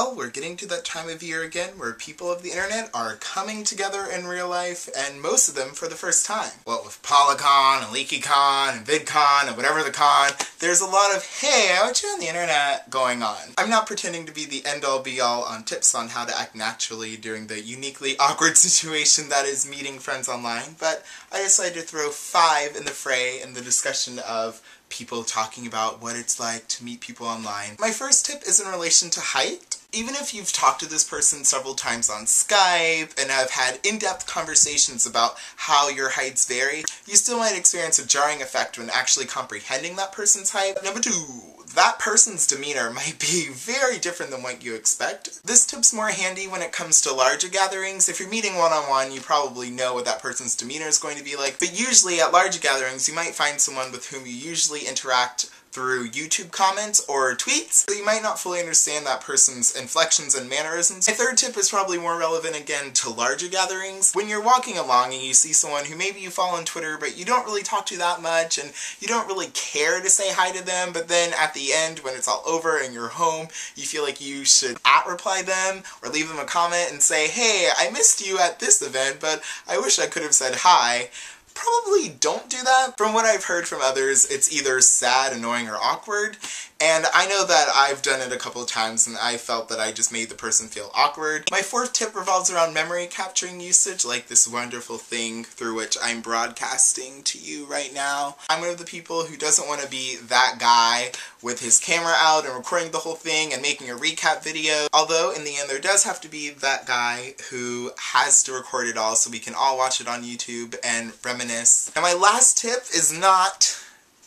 Well, we're getting to that time of year again where people of the internet are coming together in real life, and most of them for the first time. What with Polycon and LeakyCon and VidCon and whatever the con, there's a lot of, hey, I want you on the internet going on. I'm not pretending to be the end-all be-all on tips on how to act naturally during the uniquely awkward situation that is meeting friends online, but I decided to throw 5 in the fray in the discussion of people talking about what it's like to meet people online. My first tip is in relation to height. Even if you've talked to this person several times on Skype and have had in-depth conversations about how your heights vary, you still might experience a jarring effect when actually comprehending that person's height. Number 2. That person's demeanor might be very different than what you expect. This tip's more handy when it comes to larger gatherings. If you're meeting one-on-one, you probably know what that person's demeanor is going to be like, but usually at larger gatherings you might find someone with whom you usually interact through YouTube comments or tweets, so you might not fully understand that person's inflections and mannerisms. My third tip is probably more relevant again to larger gatherings. When you're walking along and you see someone who maybe you follow on Twitter but you don't really talk to that much and you don't really care to say hi to them, but then at the end when it's all over and you're home, you feel like you should @reply them or leave them a comment and say, hey, I missed you at this event, but I wish I could have said hi. Probably don't do that. From what I've heard from others, it's either sad, annoying, or awkward, and I know that I've done it a couple of times and I felt that I just made the person feel awkward. My fourth tip revolves around memory capturing usage, like this wonderful thing through which I'm broadcasting to you right now. I'm one of the people who doesn't want to be that guy with his camera out and recording the whole thing and making a recap video, although in the end there does have to be that guy who has to record it all so we can all watch it on YouTube and reminisce. And my last tip is not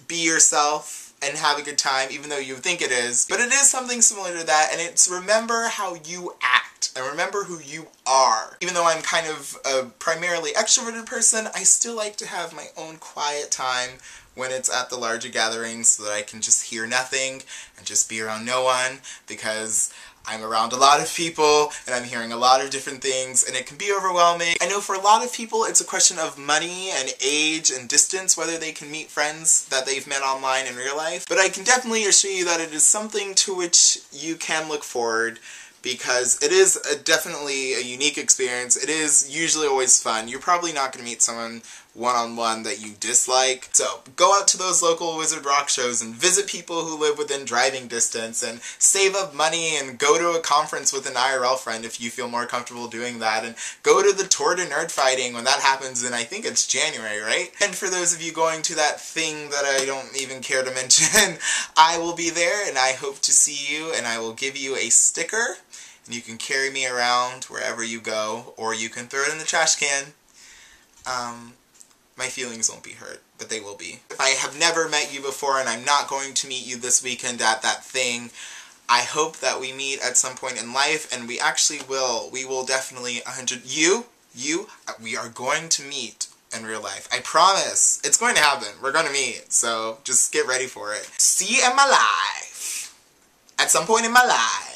be yourself and have a good time, even though you think it is, but it is something similar to that, and it's remember how you act, and remember who you are. Even though I'm kind of a primarily extroverted person, I still like to have my own quiet time when it's at the larger gatherings so that I can just hear nothing and just be around no one, because I'm around a lot of people and I'm hearing a lot of different things and it can be overwhelming. I know for a lot of people it's a question of money and age and distance, whether they can meet friends that they've met online in real life, but I can definitely assure you that it is something to which you can look forward, because it is definitely a unique experience. It is usually always fun. You're probably not going to meet someone one-on-one that you dislike. So go out to those local Wizard Rock shows and visit people who live within driving distance and save up money and go to a conference with an IRL friend if you feel more comfortable doing that, and go to the Tour de Nerd Fighting when that happens in, I think it's January, right? And for those of you going to that thing that I don't even care to mention, I will be there and I hope to see you, and I will give you a sticker and you can carry me around wherever you go, or you can throw it in the trash can. My feelings won't be hurt, but they will be. If I have never met you before and I'm not going to meet you this weekend at that thing, I hope that we meet at some point in life, and we actually will. We will definitely we are going to meet in real life. I promise. It's going to happen. We're going to meet, so just get ready for it. See you in my life. At some point in my life.